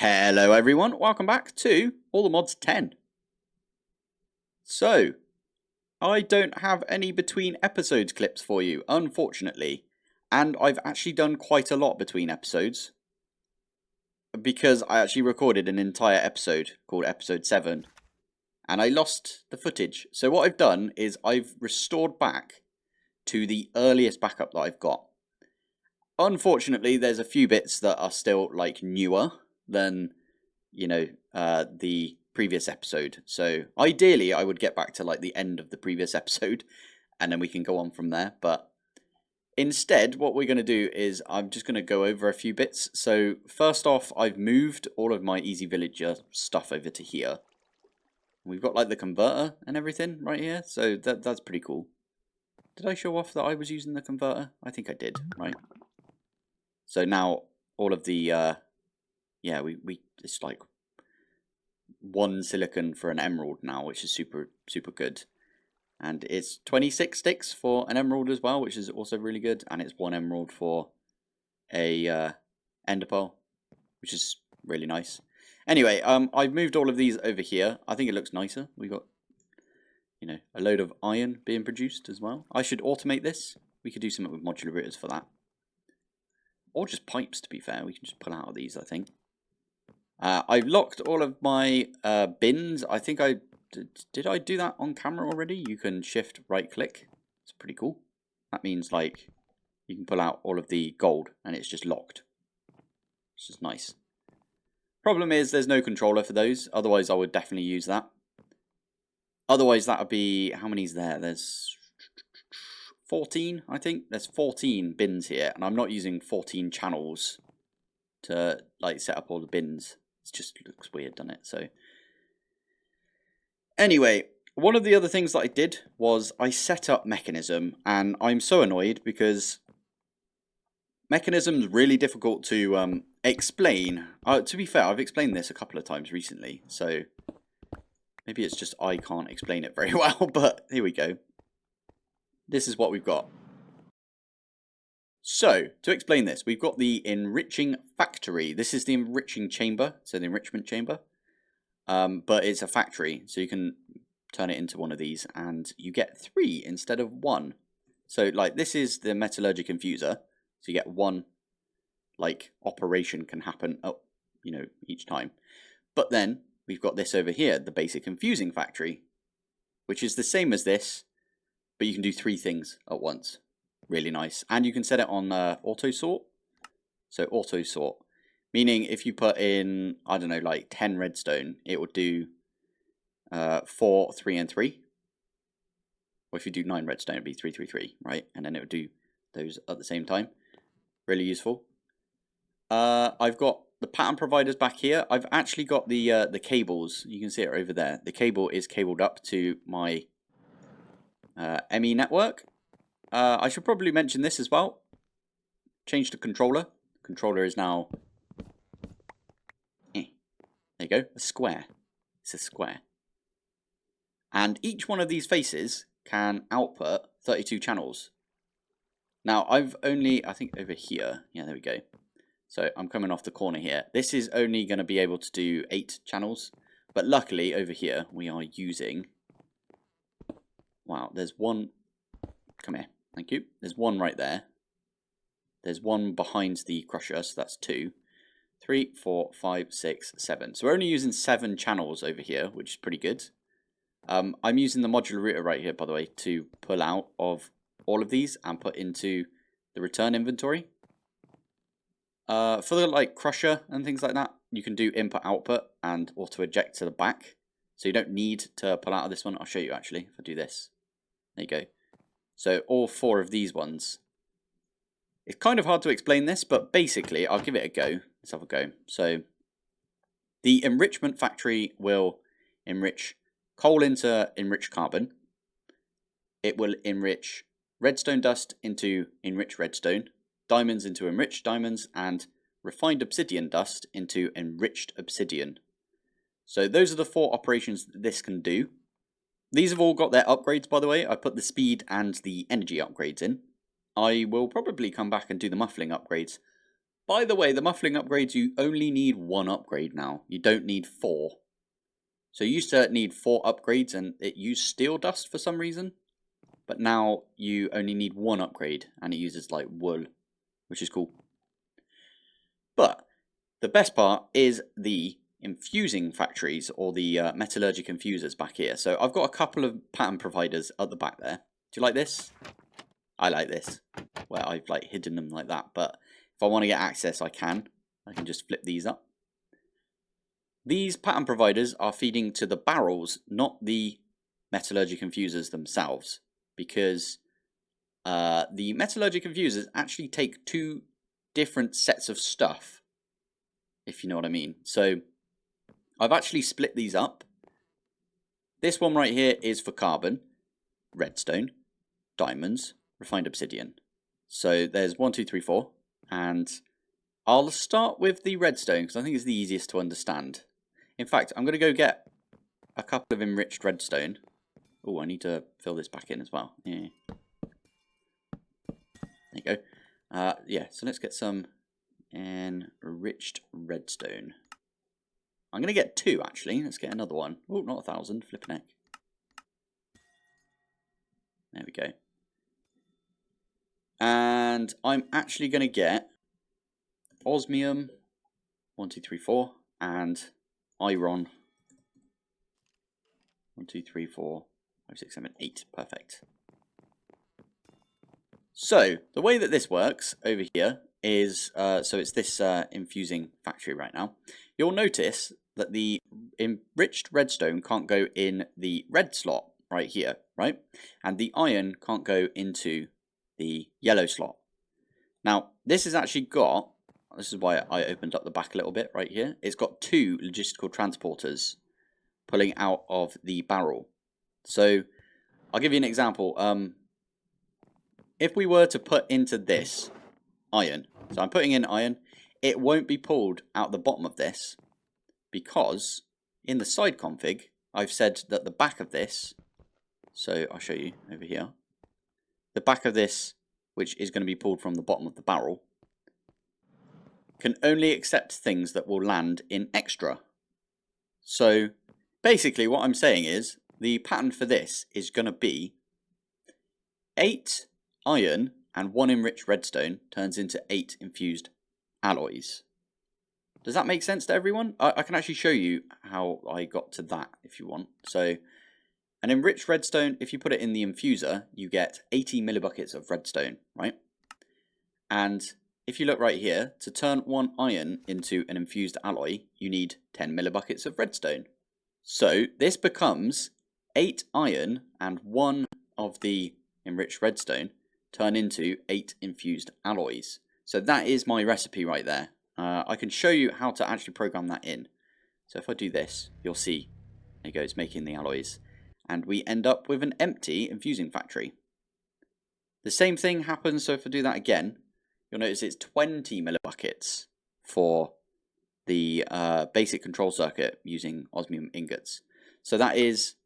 Hello everyone, welcome back to All the Mods 10. So, I don't have any between episodes clips for you, unfortunately. And I've actually done quite a lot between episodes. Because I actually recorded an entire episode called episode 7. And I lost the footage. So what I've done is I've restored back to the earliest backup that I've got. Unfortunately, there's a few bits that are still like newer than, the previous episode. So ideally I would get back to like the end of the previous episode and then we can go on from there. But instead what we're going to do is I'm just going to go over a few bits. So first off, I've moved all of my Easy Villager stuff over to here. We've got like the converter and everything right here. So that's pretty cool. Did I show off that I was using the converter? I think I did, right? So now all of the it's like 1 silicon for an emerald now, which is super good. And it's 26 sticks for an emerald as well, which is also really good. And it's 1 emerald for a ender pearl, which is really nice. Anyway, I've moved all of these over here. I think it looks nicer. We got, a load of iron being produced as well. I should automate this. We could do something with modular routers for that. Or just pipes, to be fair. We can just pull out of these, I think. I've locked all of my bins. I think did I do that on camera already? You can shift right click. It's pretty cool. That means like you can pull out all of the gold and it's just locked. Which is nice. Problem is there's no controller for those. Otherwise I would definitely use that. Otherwise that would be, how many is there? There's 14, I think. There's 14 bins here and I'm not using 14 channels to like set up all the bins. It just looks weird, doesn't it? So anyway, one of the other things that I did was I set up Mekanism, and I'm so annoyed because Mekanism's really difficult to explain. To be fair, I've explained this a couple of times recently, so maybe it's just I can't explain it very well, but here we go. This is what we've got. So, to explain this, we've got the enriching factory. This is the enriching chamber, so the enrichment chamber. But it's a factory, so you can turn it into one of these, and you get 3 instead of 1. So, like, this is the metallurgic infuser, so you get 1, like, operation can happen, each time. But then, we've got this over here, the basic infusing factory, which is the same as this, but you can do 3 things at once. Really nice. And you can set it on auto sort. So auto sort, meaning if you put in, I don't know, like 10 redstone, it would do 4, 3, and 3. Or if you do 9 redstone, it'd be 3, 3, 3, right? And then it would do those at the same time. Really useful. I've got the pattern providers back here. I've actually got the cables. You can see it over there. The cable is cabled up to my ME network. I should probably mention this as well. Change the controller. Controller is now there you go, a square. It's a square. And each one of these faces can output 32 channels. Now I've only, I think over here, yeah, there we go. So I'm coming off the corner here. This is only going to be able to do 8 channels. But luckily over here we are using, wow, there's one, come here, thank you. There's one right there. There's one behind the crusher, so that's 2. 3, 4, 5, 6, 7. So we're only using 7 channels over here, which is pretty good. I'm using the modular router right here, by the way, to pull out of all of these and put into the return inventory. For the like crusher and things like that, you can do input output and auto eject to the back. So you don't need to pull out of this one. I'll show you actually if I do this. There you go. So all 4 of these ones. It's kind of hard to explain this, but basically I'll give it a go. Let's have a go. So the enrichment factory will enrich coal into enriched carbon. It will enrich redstone dust into enriched redstone, diamonds into enriched diamonds, and refined obsidian dust into enriched obsidian. So those are the 4 operations that this can do. These have all got their upgrades, by the way. I put the speed and the energy upgrades in. I will probably come back and do the muffling upgrades By the way, the muffling upgrades, you only need 1 upgrade now. You don't need 4. So you used to need 4 upgrades and it used steel dust for some reason. But now you only need 1 upgrade and it uses like wool, which is cool. But the best part is the infusing factories, or the metallurgic infusers back here. So I've got a couple of pattern providers at the back there. Do you like this? I like this, where I've like hidden them like that. But if I want to get access, I can just flip these up. These pattern providers are feeding to the barrels, not the metallurgic infusers themselves, because the metallurgic infusers actually take 2 different sets of stuff, if you know what I mean. So I've actually split these up. This one right here is for carbon, redstone, diamonds, refined obsidian. So there's 1, 2, 3, 4, and I'll start with the redstone because I think it's the easiest to understand. In fact, I'm going to go get a couple of enriched redstone. Oh, I need to fill this back in as well. Yeah. There you go. Yeah, so let's get some enriched redstone. I'm going to get 2 actually. Let's get another one. Oh, not 1,000. Flipping heck. There we go. And I'm actually going to get osmium 1, 2, 3, 4 and iron 1, 2, 3, 4, 5, 6, 7, 8. Perfect. So the way that this works over here is so it's this infusing factory right now. You'll notice that the enriched redstone can't go in the red slot right here, right? And the iron can't go into the yellow slot. Now this has actually got, this is why I opened up the back a little bit right here. It's got 2 logistical transporters pulling out of the barrel. So I'll give you an example. If we were to put into this iron, so I'm putting in iron, it won't be pulled out the bottom of this because in the side config, I've said that the back of this, so I'll show you over here, the back of this, which is going to be pulled from the bottom of the barrel, can only accept things that will land in extra. So basically what I'm saying is the pattern for this is going to be 8 iron and 1 enriched redstone turns into 8 infused alloys. Does that make sense to everyone? I can actually show you how I got to that if you want. So an enriched redstone, if you put it in the infuser, you get 80 millibuckets of redstone, right? And if you look right here, to turn 1 iron into an infused alloy, you need 10 millibuckets of redstone. So this becomes 8 iron and 1 of the enriched redstone turn into 8 infused alloys. So that is my recipe right there. I can show you how to actually program that in. So if I do this, you'll see it goes making the alloys. And we end up with an empty infusing factory. The same thing happens, so if I do that again, you'll notice it's 20 millibuckets for the basic control circuit using osmium ingots. So that is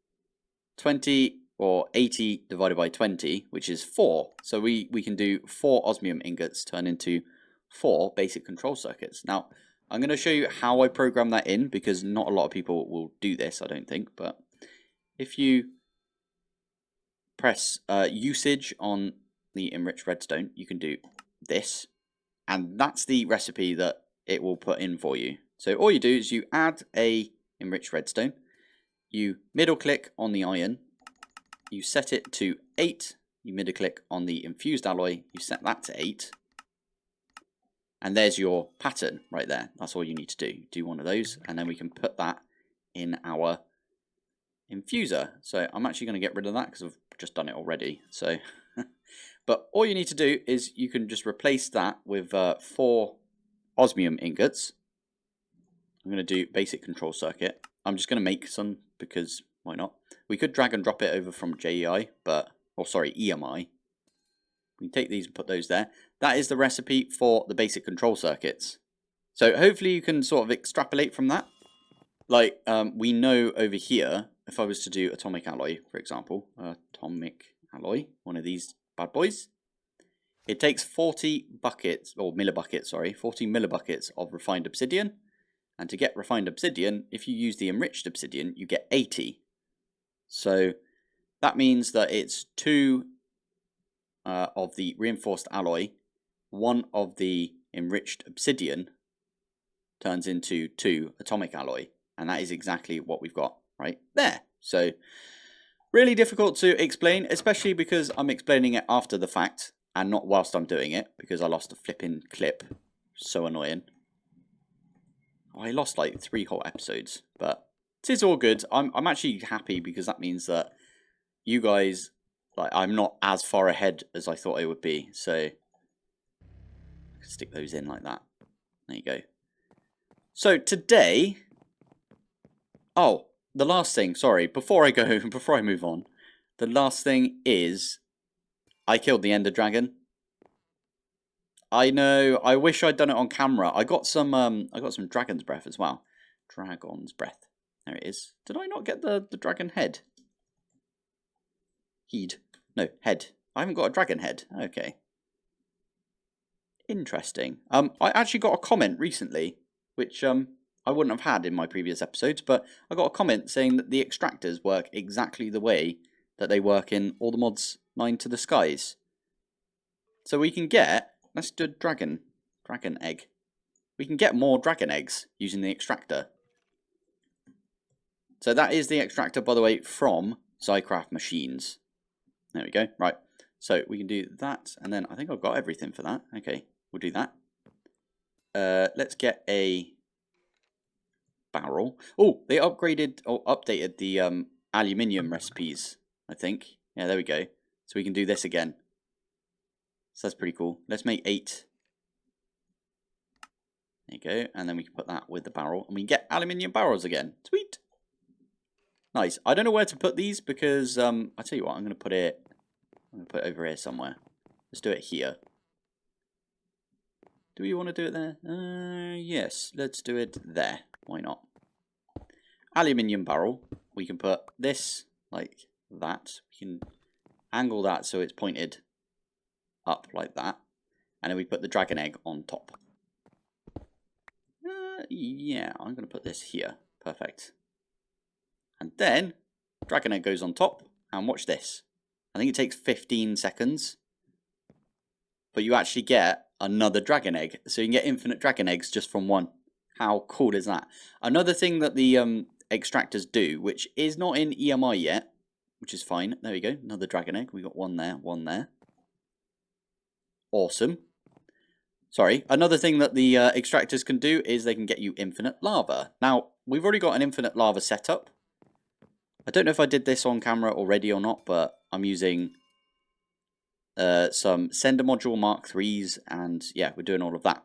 20 or 80 divided by 20, which is 4. So we can do 4 osmium ingots turn into 4 basic control circuits. Now, I'm going to show you how I program that in, because not a lot of people will do this, I don't think. But if you press usage on the enriched redstone, you can do this. And that's the recipe that it will put in for you. So all you do is you add a enriched redstone, you middle click on the iron, you set it to 8, you middle click on the infused alloy, you set that to 8, and there's your pattern right there. That's all you need to do. Do one of those, and then we can put that in our infuser. So I'm actually going to get rid of that because I've just done it already. So, but all you need to do is you can just replace that with 4 osmium ingots. I'm going to do basic control circuit. I'm just going to make some because why not? We could drag and drop it over from JEI, but, or sorry, EMI. We can take these and put those there. That is the recipe for the basic control circuits. So hopefully you can sort of extrapolate from that. Like we know over here, if I was to do atomic alloy, for example, atomic alloy, one of these bad boys, it takes 40 buckets, or millibuckets, sorry, 40 millibuckets of refined obsidian. And to get refined obsidian, if you use the enriched obsidian, you get 80. So that means that it's 2 of the reinforced alloy, 1 of the enriched obsidian turns into 2 atomic alloy. And that is exactly what we've got right there. So really difficult to explain, especially because I'm explaining it after the fact and not whilst I'm doing it, because I lost a flipping clip. So annoying. I lost like 3 whole episodes, but it is all good. I'm actually happy because that means that you guys, like, I'm not as far ahead as I thought I would be. So stick those in like that. There you go. So today, oh, the last thing, sorry, before I move on, the last thing is I killed the Ender Dragon. I know, I wish I'd done it on camera. I got some dragon's breath as well. Dragon's breath. There it is. Did I not get the dragon head? Heed. No, head. I haven't got a dragon head. Okay. Interesting. I actually got a comment recently, which I wouldn't have had in my previous episodes, but I got a comment saying that the extractors work exactly the way that they work in all the mods 9 to the skies. So we can get, let's do dragon egg. We can get more dragon eggs using the extractor. So that is the extractor, by the way, from Zycraft machines. There we go. Right. So we can do that, and then I think I've got everything for that. Okay, we'll do that. Let's get a barrel. Oh, they upgraded or updated the aluminium recipes, I think. Yeah, there we go. So we can do this again. So that's pretty cool. Let's make 8. There you go. And then we can put that with the barrel. And we can get aluminium barrels again. Sweet. Nice. I don't know where to put these because, I'll tell you what, I'm going to put it over here somewhere. Let's do it here. Do we want to do it there? Yes, let's do it there. Why not? Aluminium barrel. We can put this like that. We can angle that so it's pointed up like that. And then we put the dragon egg on top. Yeah, I'm going to put this here. Perfect. And then dragon egg goes on top. And watch this. I think it takes 15 seconds. But you actually get another dragon egg. So you can get infinite dragon eggs just from one. How cool is that? Another thing that the extractors do, which is not in EMI yet, which is fine. There we go. Another dragon egg. We got one there, one there. Awesome. Sorry. Another thing that the extractors can do is they can get you infinite lava. Now, we've already got an infinite lava setup. I don't know if I did this on camera already or not, but I'm using some sender module Mark 3s, and yeah, we're doing all of that.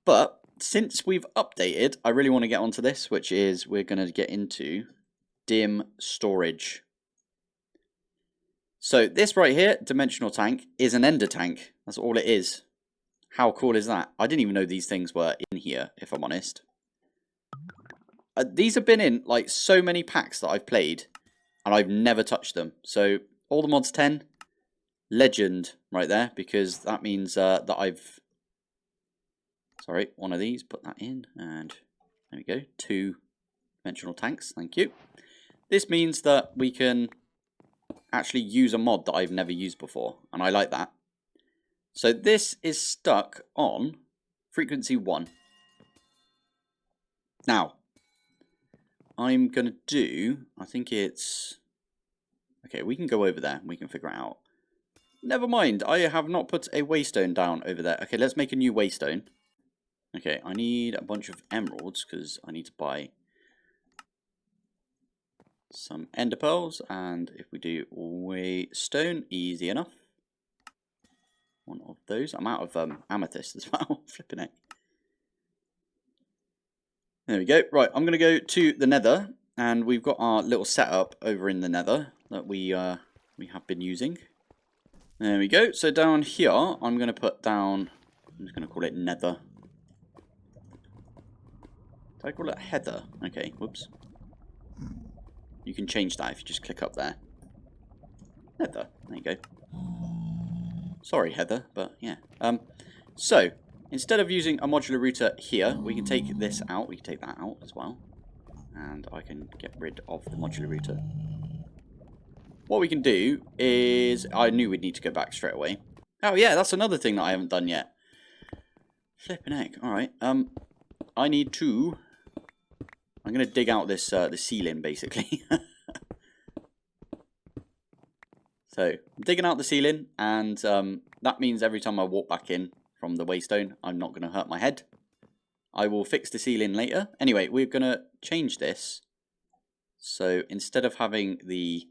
But since we've updated, I really want to get onto this, which is we're going to get into dim storage. So this right here, dimensional tank, is an ender tank. That's all it is. How cool is that? I didn't even know these things were in here, if I'm honest. These have been in like so many packs that I've played, and I've never touched them. So all the mods 10, legend right there, because that means that I've... Sorry, one of these, put that in, and there we go, 2 dimensional tanks, thank you. This means that we can actually use a mod that I've never used before, and I like that. So this is stuck on frequency 1. Now, I'm going to do, I think it's, okay, we can go over there and we can figure it out. Never mind, I have not put a waystone down over there. Okay, let's make a new waystone. Okay, I need a bunch of emeralds because I need to buy some ender pearls. And if we do waystone, easy enough. One of those. I'm out of amethyst as well. Flipping it. There we go. Right, I'm going to go to the nether. And we've got our little setup over in the nether that we have been using. There we go. So down here, I'm going to put down, I'm just going to call it nether. Did I call it heather? Okay, whoops. You can change that if you just click up there. Nether. There you go. Sorry, Heather, but yeah. So, instead of using a modular router here, we can take this out. We can take that out as well. And I can get rid of the modular router. What we can do is... I knew we'd need to go back straight away. Oh yeah, that's another thing that I haven't done yet. Flippin' heck. Alright, I need to... I'm going to dig out this the ceiling, basically. So, I'm digging out the ceiling, and that means every time I walk back in from the waystone, I'm not going to hurt my head. I will fix the ceiling later. Anyway, we're going to change this. So, instead of having the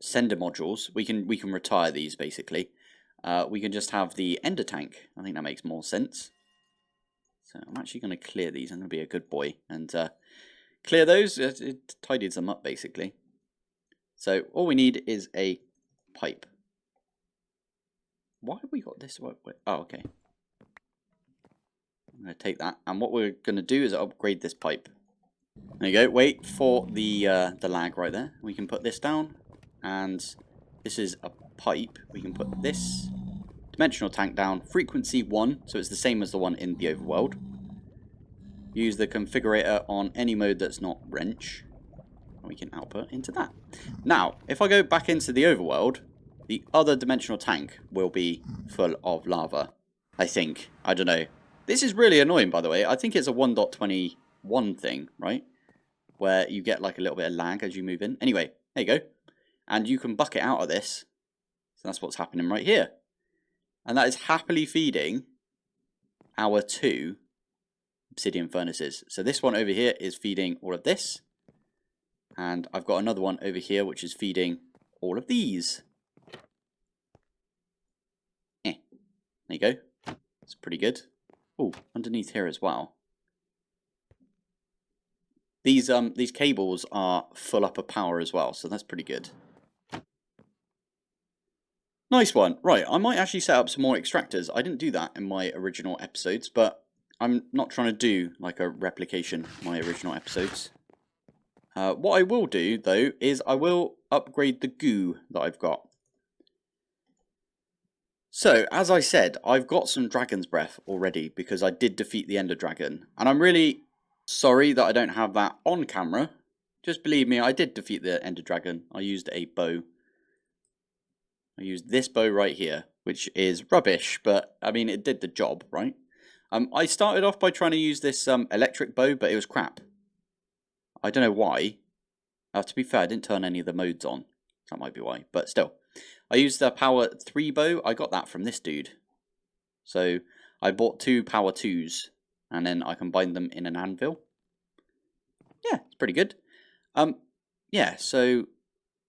sender modules, we can retire these, basically. We can just have the ender tank. I think that makes more sense. So, I'm actually going to clear these. I'm going to be a good boy and clear those. It tidies them up, basically. So all we need is a pipe. Why have we got this? Oh, okay. I'm going to take that. And what we're going to do is upgrade this pipe. There you go. Wait for the lag right there. We can put this down. And this is a pipe. We can put this dimensional tank down. Frequency 1. So it's the same as the one in the overworld. Use the configurator on any mode that's not wrench. We can output into that. Now, if I go back into the overworld, the other dimensional tank will be full of lava. I think. I don't know. This is really annoying, by the way. I think it's a 1.21 thing, right? Where you get like a little bit of lag as you move in. Anyway, there you go. And you can bucket out of this. So that's what's happening right here. And that is happily feeding our 2 obsidian furnaces. So this one over here is feeding all of this. And I've got another one over here which is feeding all of these. There you go. It's pretty good. Oh, underneath here as well. These cables are full up of power as well, so that's pretty good. Nice one. Right, I might actually set up some more extractors. I didn't do that in my original episodes, but I'm not trying to do like a replication of my original episodes. What I will do, though, is I will upgrade the goo that I've got. So, as I said, I've got some Dragon's Breath already because I did defeat the Ender Dragon. And I'm really sorry that I don't have that on camera. Just believe me, I did defeat the Ender Dragon. I used a bow. I used this bow right here, which is rubbish, but, I mean, it did the job, right? I started off by trying to use this electric bow, but it was crap. I don't know why. To be fair, I didn't turn any of the modes on. That might be why. But still. I used the power 3 bow. I got that from this dude. So I bought 2 power 2s. And then I combined them in an anvil. Yeah, it's pretty good. Yeah, so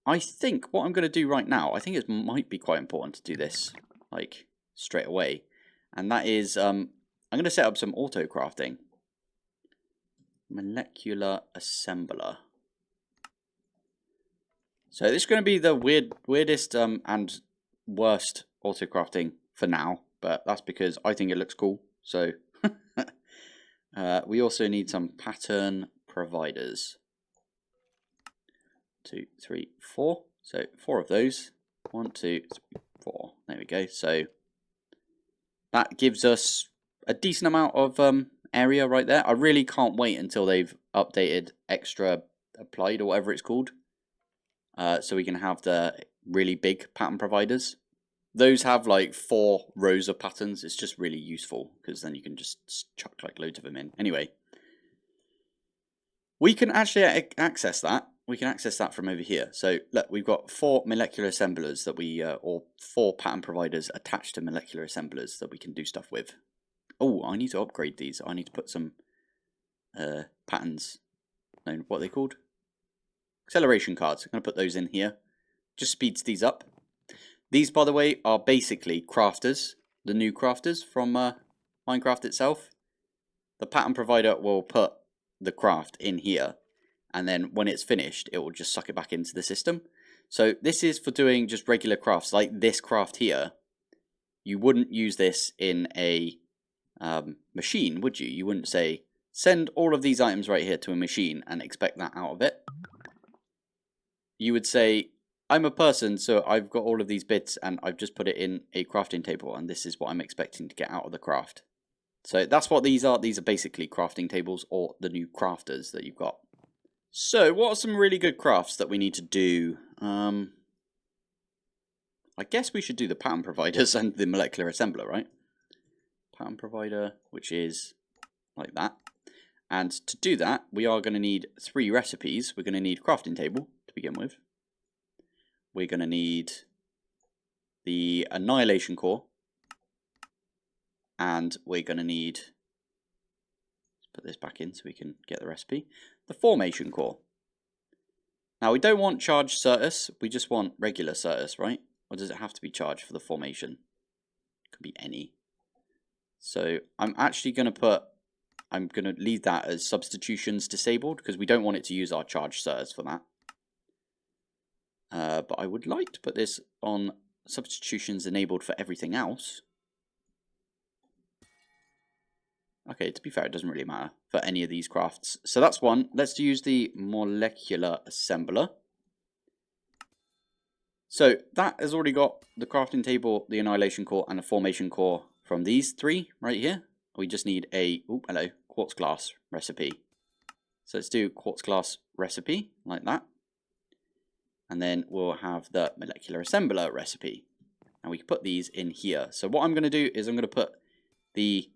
I think what I'm going to do right now, I think it might be quite important to do this like straight away. And that is, I'm going to set up some auto-crafting. Molecular assembler. So this is going to be the weirdest and worst auto-crafting for now, but that's because I think it looks cool. So we also need some pattern providers. 2, 3, 4. So 4 of those. 1, 2, 3, 4. There we go. So that gives us a decent amount of area right there. I really can't wait until they've updated extra applied or whatever it's called. So we can have the really big pattern providers. Those have like 4 rows of patterns. It's just really useful because then you can just chuck like loads of them in. Anyway, we can actually access that. We can access that from over here. So look, we've got 4 molecular assemblers that we, or 4 pattern providers attached to molecular assemblers that we can do stuff with. Oh, I need to upgrade these. I need to put some patterns. No, what are they called? Acceleration cards. I'm going to put those in here. Just speeds these up. These, by the way, are basically crafters. The new crafters from Minecraft itself. The pattern provider will put the craft in here. And then when it's finished, it will just suck it back into the system. So this is for doing just regular crafts. Like this craft here. You wouldn't use this in a machine, would you? You wouldn't say, send all of these items right here to a machine and expect that out of it. You would say, I'm a person, so I've got all of these bits and I've just put it in a crafting table, and this is what I'm expecting to get out of the craft. So that's what these are. These are basically crafting tables, or the new crafters that you've got. So what are some really good crafts that we need to do? I guess we should do the pattern providers and the molecular assembler, right? Pattern provider, which is like that. And to do that, we are going to need 3 recipes. We're going to need crafting table to begin with. We're going to need the annihilation core. And we're going to need, let's put this back in so we can get the recipe, the formation core. Now we don't want charged Certus, we just want regular Certus, right? Or does it have to be charged for the formation? It could be any. So I'm actually going to leave that as substitutions disabled because we don't want it to use our charged Certus for that. But I would like to put this on substitutions enabled for everything else. Okay, to be fair, it doesn't really matter for any of these crafts. So that's one. Let's use the molecular assembler. So that has already got the crafting table, the annihilation core, and the formation core from these 3 right here. We just need a quartz glass recipe. So let's do quartz glass recipe like that. And then we'll have the molecular assembler recipe. And we can put these in here. So what I'm going to do is I'm going to put the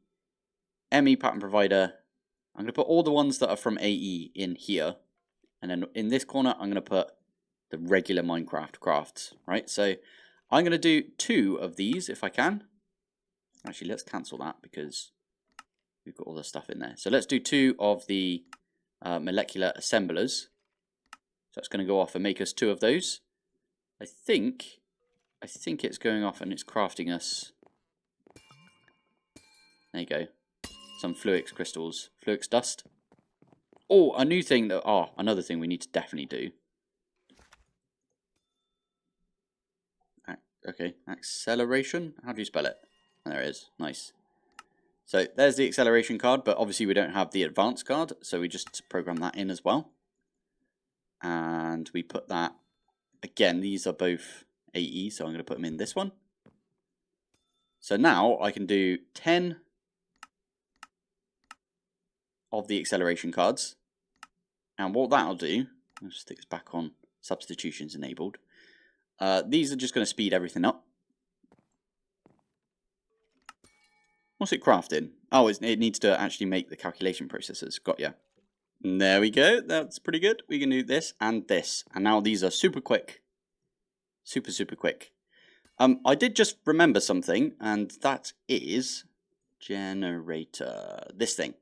ME pattern provider. I'm going to put all the ones that are from AE in here. And then in this corner, I'm going to put the regular Minecraft crafts, right? So I'm going to do 2 of these if I can. Actually, let's cancel that because we've got all the stuff in there. So let's do 2 of the molecular assemblers. So it's going to go off and make us 2 of those. I think it's going off and it's crafting us. There you go. Some Fluix crystals, Fluix dust. Oh, a new thing that, another thing we need to definitely do. Okay, acceleration. How do you spell it? There it is. Nice. So there's the acceleration card, but obviously we don't have the advanced card, so we just program that in as well. And we put that, again, these are both AE, so I'm going to put them in this one. So now I can do 10 of the acceleration cards. And what that'll do, let's stick this back on substitutions enabled. These are just going to speed everything up. What's it crafting? Oh, it needs to actually make the calculation processes. Got ya. There we go. That's pretty good. We can do this and this. And now these are super quick. Super, super quick. I did just remember something, and that is generator. This thing.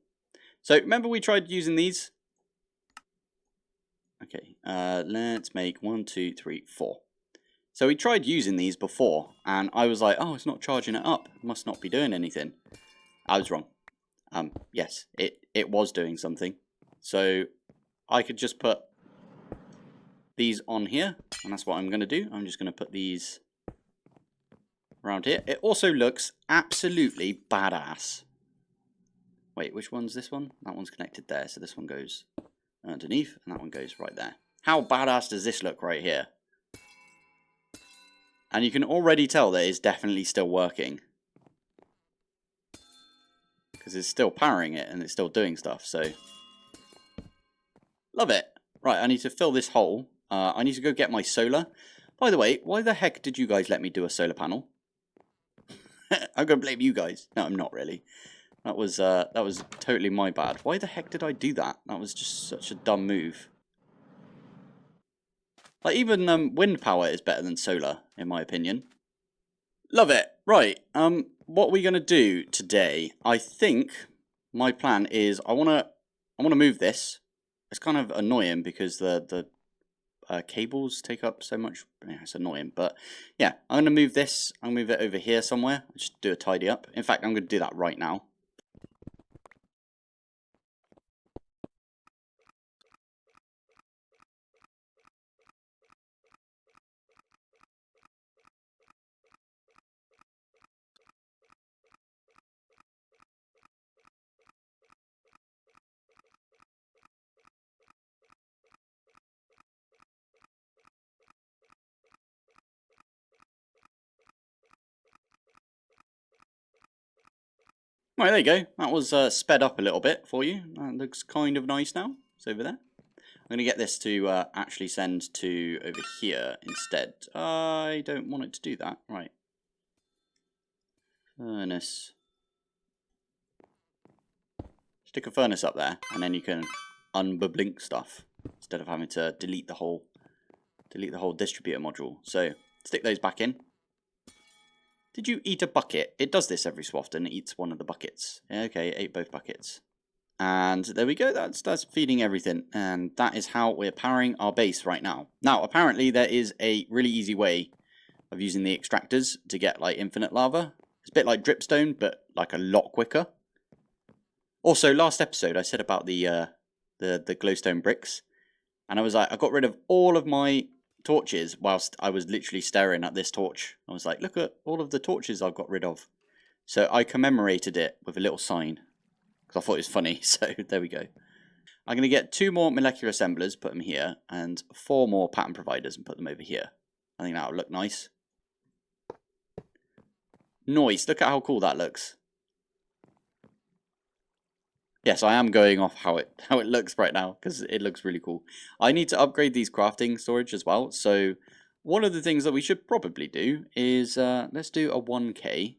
So remember we tried using these? Okay, let's make 1, 2, 3, 4. So we tried using these before, and I was like, oh, it's not charging it up. It must not be doing anything. I was wrong. Yes, it was doing something. So I could just put these on here, and that's what I'm going to do. I'm just going to put these around here. It also looks absolutely badass. Wait, which one's this one? That one's connected there, so this one goes underneath, and that one goes right there. How badass does this look right here? And you can already tell that it's definitely still working. Because it's still powering it, and it's still doing stuff, so... Love it! Right, I need to fill this hole. I need to go get my solar. By the way, why the heck did you guys let me do a solar panel? I'm going to blame you guys. No, I'm not really. That was totally my bad. Why the heck did I do that? That was just such a dumb move. Like, even wind power is better than solar, in my opinion. Love it. Right, what are we going to do today? I think my plan is I want to move this. It's kind of annoying because the cables take up so much. Yeah, it's annoying, but yeah, I'm going to move this. I'll move it over here somewhere. Just do a tidy up. In fact, I'm going to do that right now. Right, there you go. That was sped up a little bit for you. That looks kind of nice now. It's over there. I'm going to get this to actually send to over here instead. I don't want it to do that. Right. Furnace. Stick a furnace up there, and then you can unbublink stuff instead of having to delete the whole distributor module. So stick those back in. Did you eat a bucket? It does this every so often. It eats one of the buckets. Okay, it ate both buckets. And there we go. That's feeding everything. And that is how we're powering our base right now. Now, apparently there is a really easy way of using the extractors to get like infinite lava. It's a bit like dripstone, but like a lot quicker. Also, last episode I said about the glowstone bricks, and I was like, I got rid of all of my torches whilst I was literally staring at this torch. I was like, look at all of the torches I've got rid of. So I commemorated it with a little sign because I thought it was funny. So there we go. I'm going to get 2 more molecular assemblers, put them here, and 4 more pattern providers and put them over here. I think that'll look nice. Nice. Look at how cool that looks. Yes, I am going off how it looks right now because it looks really cool. I need to upgrade these crafting storage as well. So one of the things that we should probably do is let's do a 1K.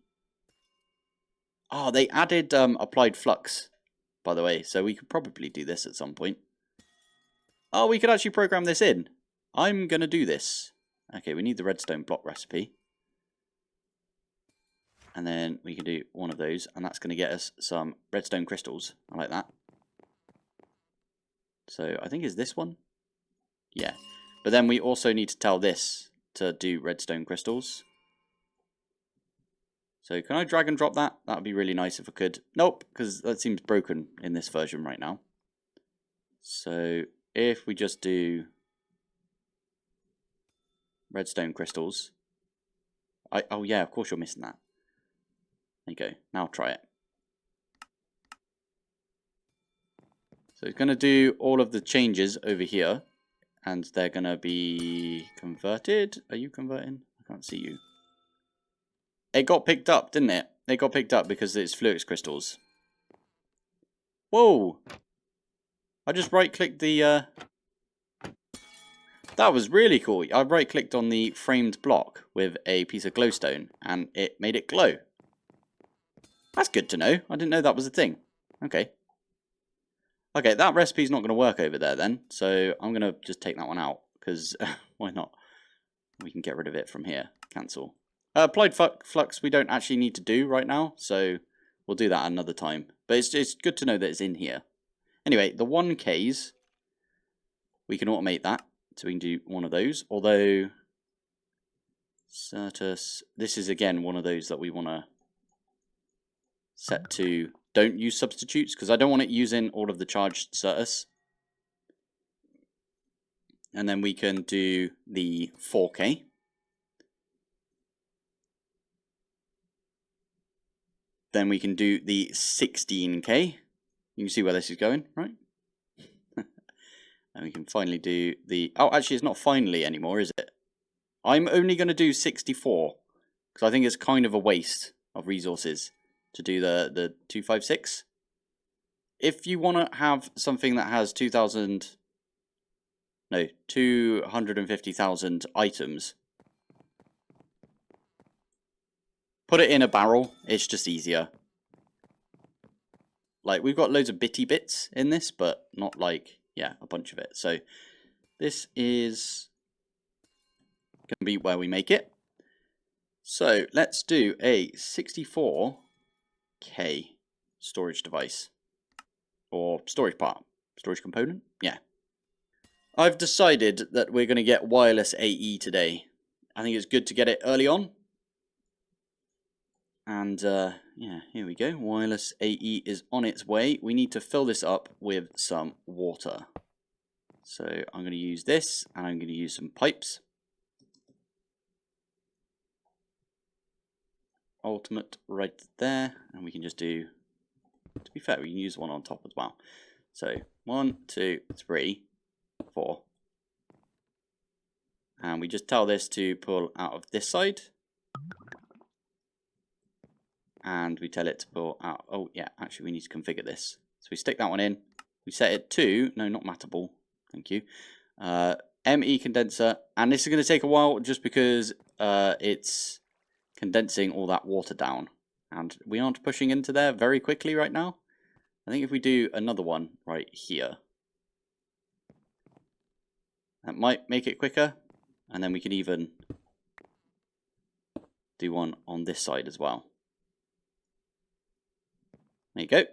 Oh, they added applied flux, by the way. So we could probably do this at some point. Oh, we could actually program this in. I'm going to do this. Okay, we need the redstone block recipe. And then we can do one of those, and that's going to get us some redstone crystals. I like that. So I think it's this one. Yeah. But then we also need to tell this to do redstone crystals. So can I drag and drop that? That would be really nice if I could. Nope, because that seems broken in this version right now. So if we just do redstone crystals. Oh yeah, of course you're missing that. There you go. Now try it. So it's going to do all of the changes over here. And they're going to be converted. Are you converting? I can't see you. It got picked up, didn't it? It got picked up because it's Fluix crystals. Whoa! I just right-clicked the... That was really cool. I right-clicked on the framed block with a piece of glowstone, and it made it glow. That's good to know. I didn't know that was a thing. Okay. Okay, that recipe's not going to work over there then, so I'm going to just take that one out, because why not? We can get rid of it from here. Cancel. Applied flux we don't actually need to do right now, so we'll do that another time. But it's good to know that it's in here. Anyway, the 1Ks, we can automate that, so we can do one of those. Although, Certus, this is again one of those that we want to set to don't use substitutes, because I don't want it using all of the charged Certus. And then we can do the 4K. Then we can do the 16K. You can see where this is going, right? And we can finally do the... Oh, actually, it's not finally anymore, is it? I'm only going to do 64, because I think it's kind of a waste of resources to do the 256. If you want to have something that has 250,000 items, put it in a barrel. It's just easier. Like, we've got loads of bitty bits in this, but not like, yeah, a bunch of it. So this is going to be where we make it. So let's do a 64K storage device. Or storage part. Storage component? Yeah. I've decided that we're going to get wireless AE today. I think it's good to get it early on. And yeah, here we go. Wireless AE is on its way. We need to fill this up with some water. So I'm going to use this, and I'm going to use some pipes. Ultimate right there, and we can just do, to be fair, we can use one on top as well. So 1, 2, 3, 4. And we just tell this to pull out of this side. and we tell it to pull out. Oh yeah, actually we need to configure this. So we stick that one in. We set it to, no, not Matterable, thank you. ME condenser, and this is going to take a while just because it's condensing all that water down. And we aren't pushing into there very quickly right now. I think if we do another one right here, that might make it quicker. And then we can even do one on this side as well. There you go. I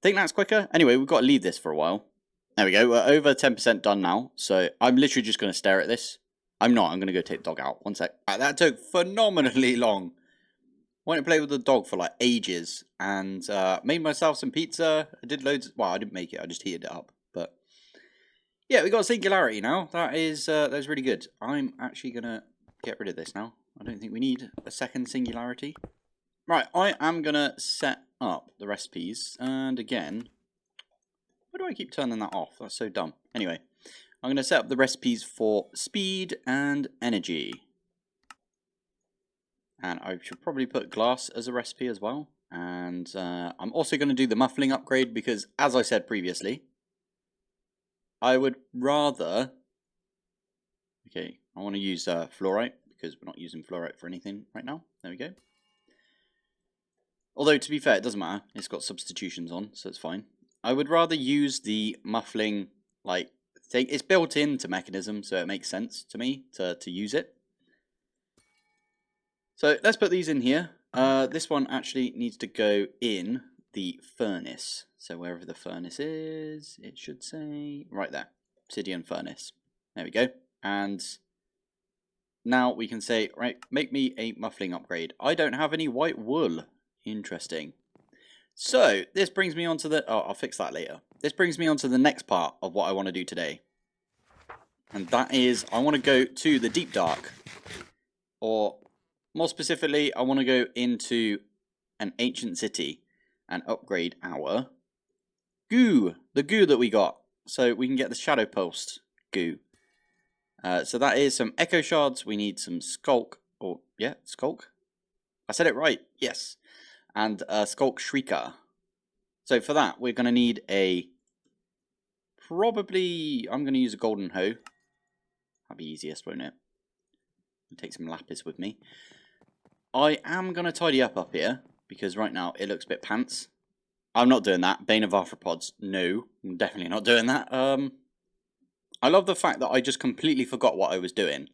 think that's quicker. Anyway, we've got to leave this for a while. There we go. We're over 10% done now. So I'm literally just going to stare at this. I'm not. I'm going to go take the dog out. One sec. That took phenomenally long. I went to play with the dog for like ages and made myself some pizza. I did loads. Well, I didn't make it. I just heated it up. But yeah, we got Singularity now. That's really good. I'm actually going to get rid of this now. I don't think we need a second Singularity. Right, I am going to set up the recipes. And again, why do I keep turning that off? That's so dumb. Anyway, I'm going to set up the recipes for speed and energy. And I should probably put glass as a recipe as well. And I'm also going to do the muffling upgrade because, as I said previously, I would rather... Okay, I want to use fluorite because we're not using fluorite for anything right now. There we go. Although, to be fair, it doesn't matter. It's got substitutions on, so it's fine. I would rather use the muffling like thing. It's built into Mekanism, so it makes sense to me to use it. So let's put these in here. This one actually needs to go in the furnace. So wherever the furnace is, it should say right there, obsidian furnace. There we go. And now we can say, right, make me a muffling upgrade. I don't have any white wool. Interesting. So this brings me on to the, I'll fix that later. This brings me on to the next part of what I want to do today. And that is, I want to go to the deep dark. Or more specifically, I want to go into an ancient city and upgrade our goo. The goo that we got. So we can get the shadow post goo. So that is some echo shards. We need some skulk. Or, yeah, skulk. I said it right. Yes. And skulk shrieker. So for that, we're going to need a... Probably... I'm going to use a golden hoe. That'll be easiest, won't it? I'll take some lapis with me. I am going to tidy up here. Because right now, it looks a bit pants. I'm not doing that. Bane of Arthropods. No. I'm definitely not doing that. I love the fact that I just completely forgot what I was doing.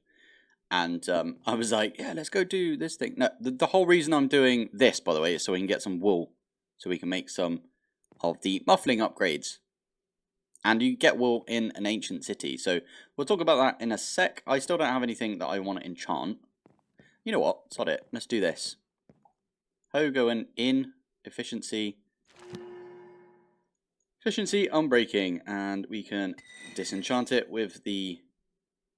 And I was like, yeah, let's go do this thing. No, the whole reason I'm doing this, by the way, is so we can get some wool. So we can make some of the muffling upgrades. And you get wool in an ancient city. So we'll talk about that in a sec. I still don't have anything that I want to enchant. You know what? Sod it. Let's do this. Hoe going in. Efficiency. Efficiency, unbreaking. And we can disenchant it with the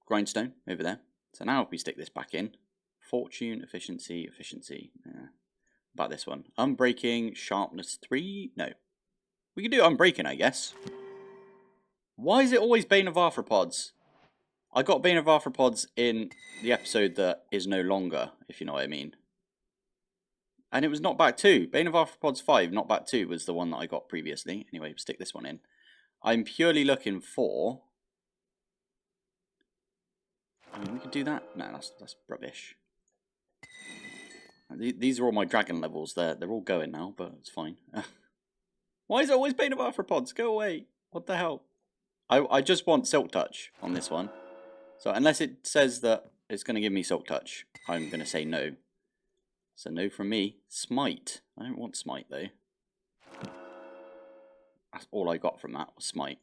grindstone over there. So now if we stick this back in, fortune, efficiency, efficiency. About this one. Unbreaking, sharpness 3. No. We can do unbreaking, I guess. Why is it always Bane of Arthropods? I got Bane of Arthropods in the episode that is no longer, if you know what I mean. And it was Knockback 2. Bane of Arthropods 5, Knockback 2 was the one that I got previously. Anyway, stick this one in. I'm purely looking for... I mean, we could do that. No, that's rubbish. These are all my dragon levels. They're all going now, but it's fine. Why is it always Bane of Arthropods? Go away. What the hell? I just want Silk Touch on this one. So unless it says that it's going to give me Silk Touch, I'm going to say no. So no from me. Smite. I don't want Smite though. That's all I got from that was Smite.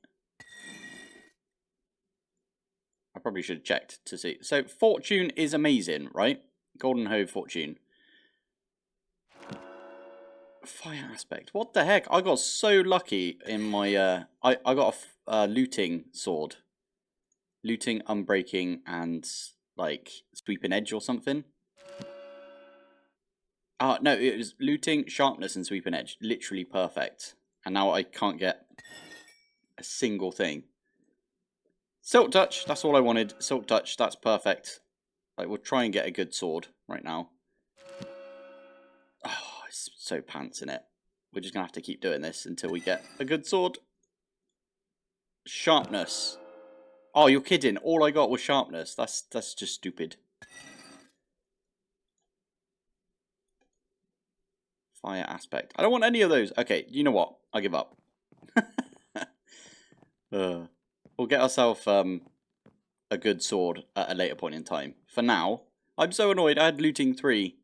I probably should have checked to see. So Fortune is amazing, right? Golden Hoe Fortune. Fire aspect. What the heck? I got so lucky in my... I got a looting sword. Looting, unbreaking, and like sweeping edge or something. No, it was looting, sharpness, and sweeping edge. Literally perfect. And now I can't get a single thing. Silk Touch, that's all I wanted. Silk Touch, that's perfect. Like, we'll try and get a good sword right now. so pants in it. We're just going to have to keep doing this until we get a good sword. Sharpness. Oh, you're kidding. All I got was sharpness. That's just stupid. Fire aspect. I don't want any of those. Okay, you know what? I give up. We'll get ourselves a good sword at a later point in time. For now, I'm so annoyed. I had looting 3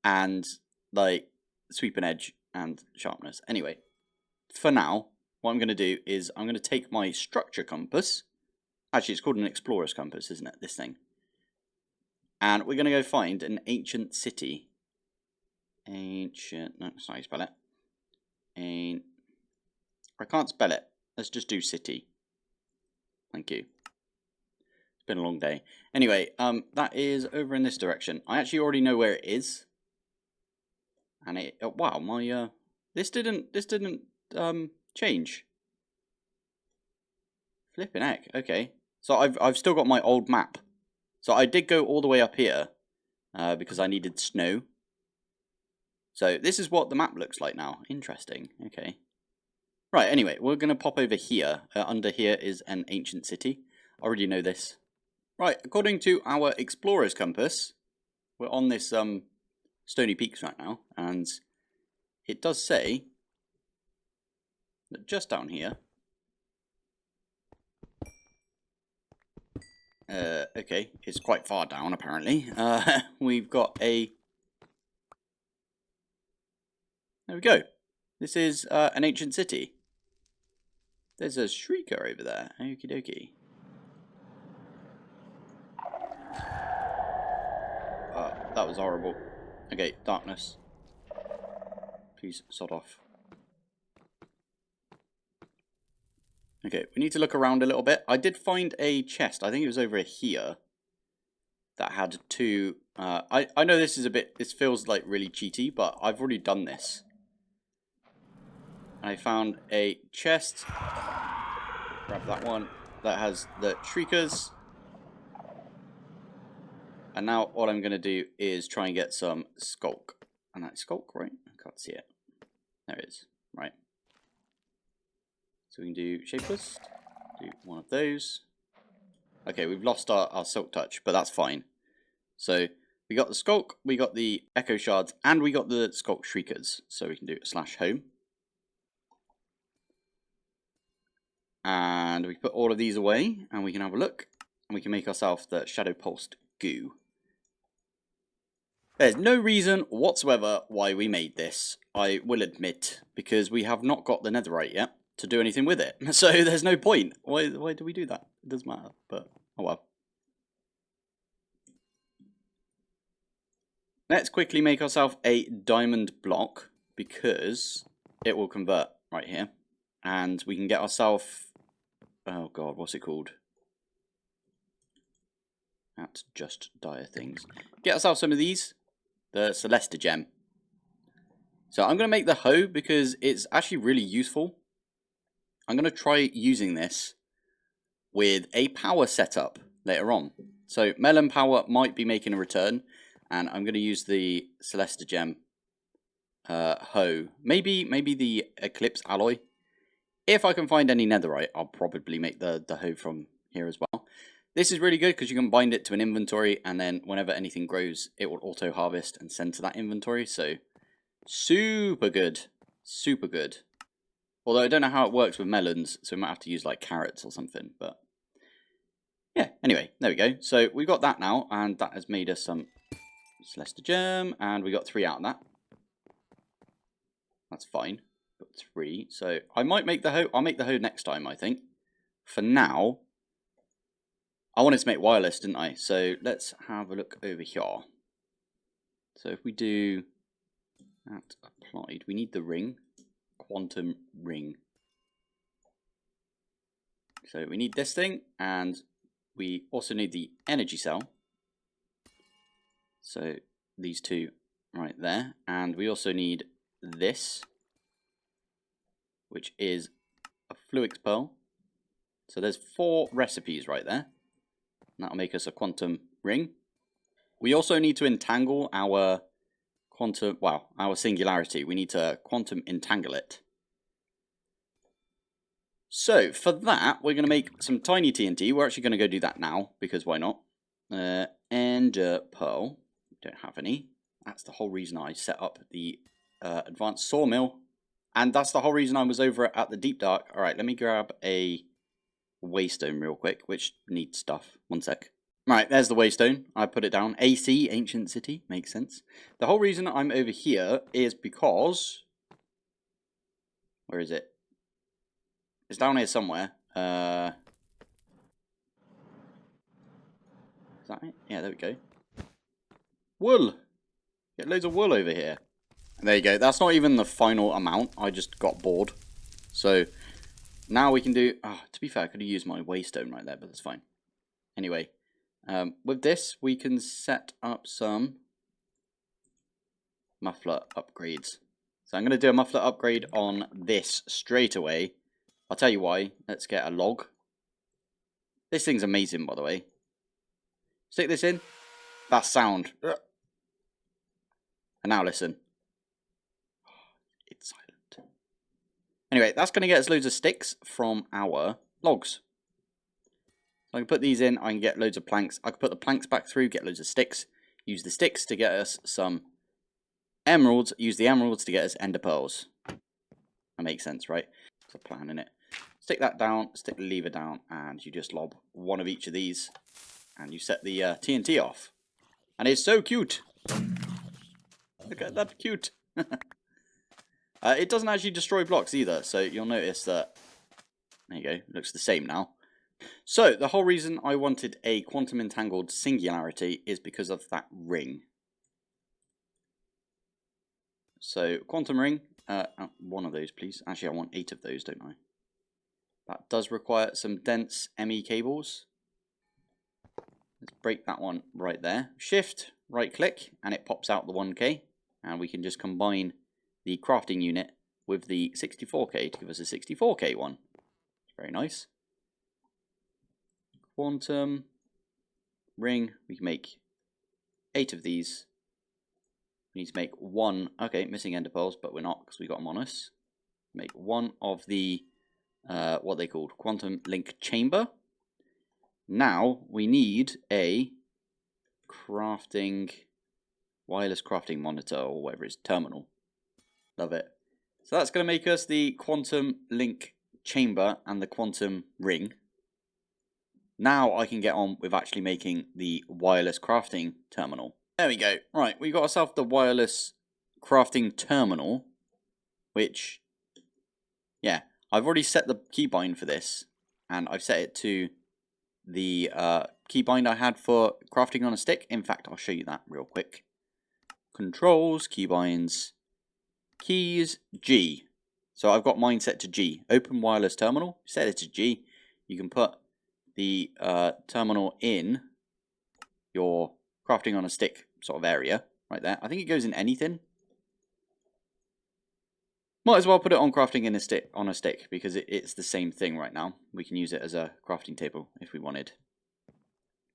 and like sweeping edge and sharpness. Anyway, for now, what I'm going to do is I'm going to take my structure compass. Actually, it's called an explorer's compass, isn't it? This thing. And we're going to go find an ancient city. Ancient. No, that's not how you spell it. I can't spell it. Let's just do city. Thank you. It's been a long day. Anyway, that is over in this direction. I actually already know where it is. And it, oh, wow, my this didn't change. Flipping heck. Okay. So I've still got my old map. So I did go all the way up here because I needed snow. So this is what the map looks like now. Interesting. Okay. Right, anyway, we're going to pop over here. Under here is an ancient city. I already know this. Right, according to our explorer's compass, we're on this Stony Peaks right now, and it does say that just down here, okay, it's quite far down apparently, we've got a, there we go, this is an ancient city. There's a shrieker over there, okie dokie. That was horrible. Okay, darkness. Please sod off. Okay, we need to look around a little bit. I did find a chest, I think it was over here, that had 2... I know this is a bit... This feels like really cheaty, but I've already done this. I found a chest. Grab that one. That has the shriekers. And now what I'm going to do is try and get some skulk. And that's skulk, right? I can't see it. There it is. Right. So we can do shapeless. Do one of those. Okay, we've lost our silk touch, but that's fine. So we got the skulk, we got the echo shards, and we got the skulk shriekers. So we can do /home. And we put all of these away, and we can have a look. And we can make ourselves the shadow pulsed goo. There's no reason whatsoever why we made this, I will admit, because we have not got the netherite yet to do anything with it. So there's no point. Why do we do that? It doesn't matter, but oh well. Let's quickly make ourselves a diamond block, because it will convert right here. And we can get ourselves, oh god, what's it called? That's just dire things. Get ourselves some of these. The Celestigen. So I'm going to make the hoe because it's actually really useful. I'm going to try using this with a power setup later on. So melon power might be making a return, and I'm going to use the Celestigen hoe. Maybe the Eclipse alloy. If I can find any netherite, I'll probably make the hoe from here as well. This is really good because you can bind it to an inventory, and then whenever anything grows, it will auto harvest and send to that inventory. So super good, super good. Although I don't know how it works with melons, so we might have to use like carrots or something. But yeah, anyway, there we go. So we've got that now, and that has made us some Celestigen, and we got 3 out of that. That's fine. Got 3. So I might make the hoe. I'll make the hoe next time, I think. For now, I wanted to make wireless, didn't I? So let's have a look over here. So if we do that applied, we need the ring, quantum ring. So we need this thing, and we also need the energy cell. So these 2 right there, and we also need this, which is a fluix pearl. So there's 4 recipes right there. That'll make us a quantum ring. We also need to entangle our our singularity. We need to quantum entangle it. So for that, we're going to make some tiny TNT. We're actually going to go do that now, because why not? Ender pearl. Don't have any. That's the whole reason I set up the advanced sawmill. And that's the whole reason I was over at the Deep Dark. Alright, let me grab a waystone real quick, which needs stuff. 1 sec. Right, there's the waystone. I put it down. AC, Ancient City. Makes sense. The whole reason I'm over here is because... Where is it? It's down here somewhere. Is that it? Yeah, there we go. Wool! Get loads of wool over here. There you go. That's not even the final amount. I just got bored. So, now we can do... Oh, to be fair, I could have used my waystone right there, but that's fine. Anyway, with this, we can set up some muffler upgrades. So I'm going to do a muffler upgrade on this straight away. I'll tell you why. Let's get a log. This thing's amazing, by the way. Stick this in. That sound. And now listen. It's silent. Anyway, that's going to get us loads of sticks from our logs. So I can put these in. I can get loads of planks. I can put the planks back through, get loads of sticks. Use the sticks to get us some emeralds. Use the emeralds to get us ender pearls. That makes sense, right? There's a plan in it. Stick that down, stick the lever down, and you just lob one of each of these. And you set the TNT off. And it's so cute. Look at that cute. It doesn't actually destroy blocks either, so you'll notice that, there you go, it looks the same now. So, the whole reason I wanted a quantum entangled singularity is because of that ring. So, quantum ring, one of those please. Actually, I want 8 of those, don't I? That does require some dense ME cables. Let's break that one right there. Shift, right click, and it pops out the 1K. And we can just combine the crafting unit with the 64K to give us a 64K one. Very nice. Quantum ring. We can make 8 of these. We need to make 1. Okay, missing ender pearls, but we're not because we got them on us. Make 1 of the what they called quantum link chamber. Now we need a wireless crafting monitor or whatever it is, terminal. Love it. So that's going to make us the quantum link chamber and the quantum ring. Now I can get on with actually making the wireless crafting terminal. There we go. Right, we got ourselves the wireless crafting terminal, which, yeah, I've already set the keybind for this, and I've set it to the keybind I had for crafting on a stick. In fact, I'll show you that real quick. Controls, keybinds, keys, G. So I've got mine set to G. Open wireless terminal, set it to G. You can put the terminal in your crafting on a stick sort of area right there. I think it goes in anything. Might as well put it on crafting in on a stick because it's the same thing right now. We can use it as a crafting table if we wanted.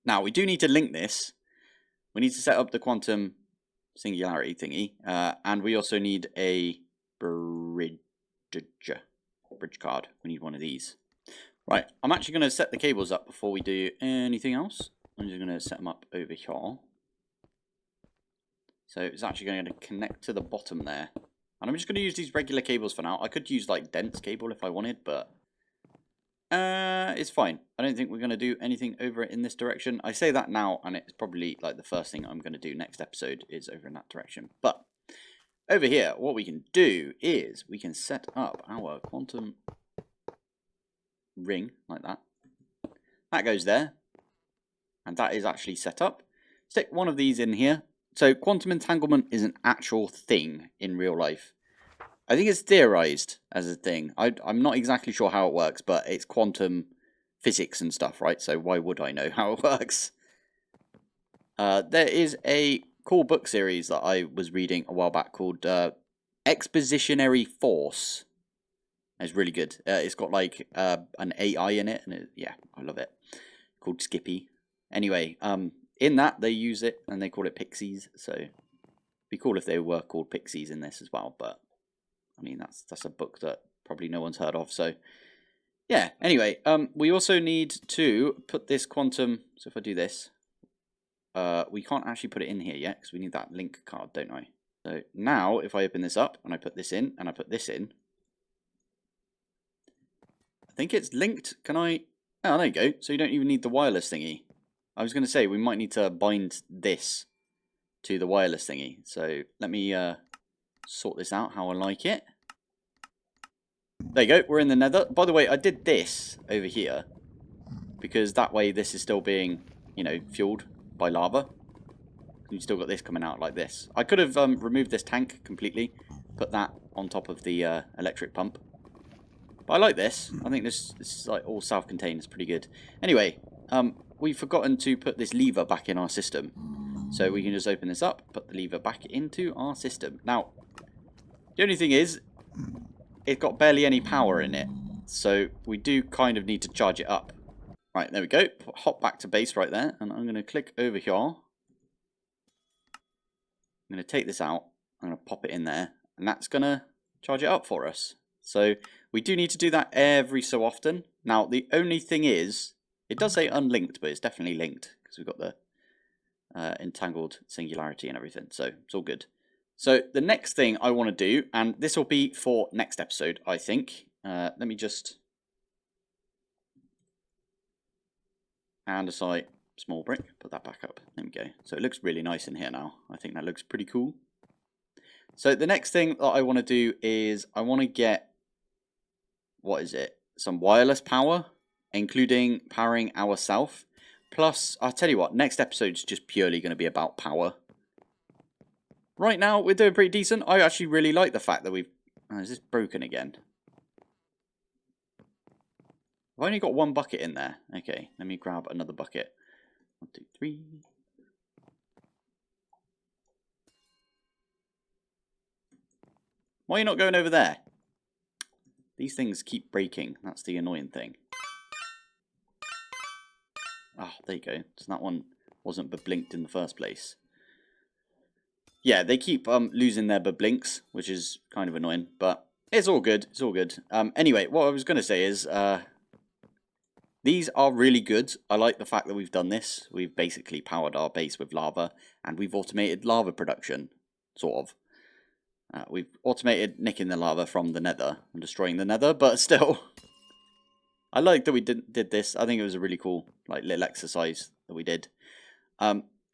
Now we do need to link this. We need to set up the quantum singularity thingy, and we also need a bridge card. We need one of these. Right, I'm actually going to set the cables up before we do anything else. I'm just going to set them up over here. So it's actually going to connect to the bottom there. And I'm just going to use these regular cables for now. I could use like dense cable if I wanted, but it's fine. I don't think we're going to do anything over it in this direction. I say that now, and it's probably like the first thing I'm going to do next episode is over in that direction. But over here, what we can do is we can set up our quantum ring like that. That goes there. And that is actually set up. Stick one of these in here. So quantum entanglement is an actual thing in real life. I think it's theorized as a thing. I'm not exactly sure how it works, but it's quantum physics and stuff, right? So why would I know how it works? There is a cool book series that I was reading a while back called Expositionary Force. It's really good. It's got like an AI in it, and yeah, I love it. Called Skippy. Anyway, in that they use it and they call it pixies. So Be cool if they were called pixies in this as well, but I mean that's a book that probably no one's heard of, so yeah. Anyway, we also need to put this quantum, so if I do this, we can't actually put it in here yet because we need that link card, don't I? So now if I open this up and I put this in and I put this in, I think it's linked. Can I? Oh, there you go. So you don't even need the wireless thingy. I was going to say we might need to bind this to the wireless thingy. So let me sort this out how I like it. There you go. We're in the nether. By the way, I did this over here because that way this is still being, you know, fueled by lava. You've still got this coming out like this. I could have removed this tank completely, put that on top of the electric pump. But I like this. I think this is like all self-contained. It's pretty good. Anyway, we've forgotten to put this lever back in our system. So we can just open this up, put the lever back into our system. Now, the only thing is, it's got barely any power in it. So we do kind of need to charge it up. Right, there we go. Hop back to base right there. And I'm going to click over here. I'm going to take this out. I'm going to pop it in there. And that's going to charge it up for us. So we do need to do that every so often. Now, the only thing is, it does say unlinked, but it's definitely linked because we've got the entangled singularity and everything. So it's all good. So the next thing I want to do, and this will be for next episode, I think. Let me just andesite small brick, put that back up. There we go. So it looks really nice in here now. I think that looks pretty cool. So the next thing that I want to do is I want to get, what is it? Some wireless power, including powering ourselves. Plus, I'll tell you what, next episode's just purely going to be about power. Right now, we're doing pretty decent. I actually really like the fact that we've... Oh, is this broken again? I've only got one bucket in there. Okay, let me grab another bucket. 1, 2, 3. Why are you not going over there? These things keep breaking. That's the annoying thing. Ah, there you go. So that one wasn't blinked in the first place. Yeah, they keep losing their blinks, which is kind of annoying, but it's all good. It's all good. Anyway, what I was going to say is these are really good. I like the fact that we've done this. We've basically powered our base with lava, and we've automated lava production, sort of. We've automated nicking the lava from the nether and destroying the nether, but still, I like that we did this. I think it was a really cool little exercise that we did.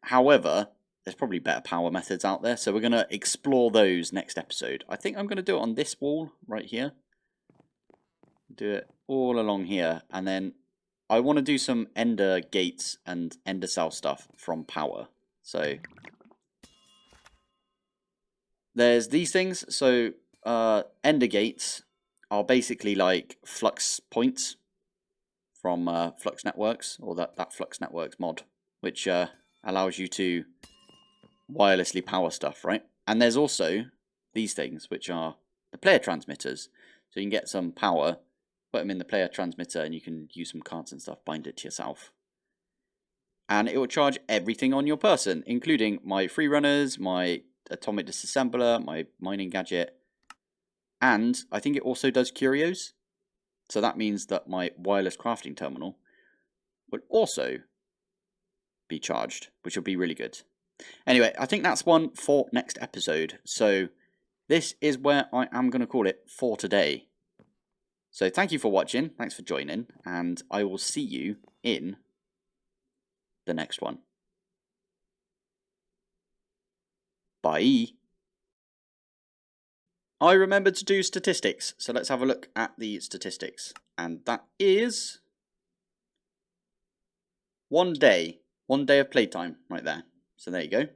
However, there's probably better power methods out there, so we're going to explore those next episode. I think I'm going to do it on this wall right here. Do it all along here, and then I want to do some ender gates and ender cell stuff from power. So there's these things. So ender gates are basically like flux points from Flux Networks, or that Flux Networks mod, which allows you to wirelessly power stuff, right? And there's also these things, which are the player transmitters. So you can get some power, put them in the player transmitter, and you can use some cards and stuff, bind it to yourself. And it will charge everything on your person, including my free runners, my atomic disassembler, my mining gadget, and I think it also does curios. So that means that my wireless crafting terminal will also be charged, which will be really good. Anyway, I think that's one for next episode. So this is where I am going to call it for today. So thank you for watching. Thanks for joining. And I will see you in the next one. Bye. I remembered to do statistics. So let's have a look at the statistics. And that is 1 day. 1 day of playtime right there. So there you go.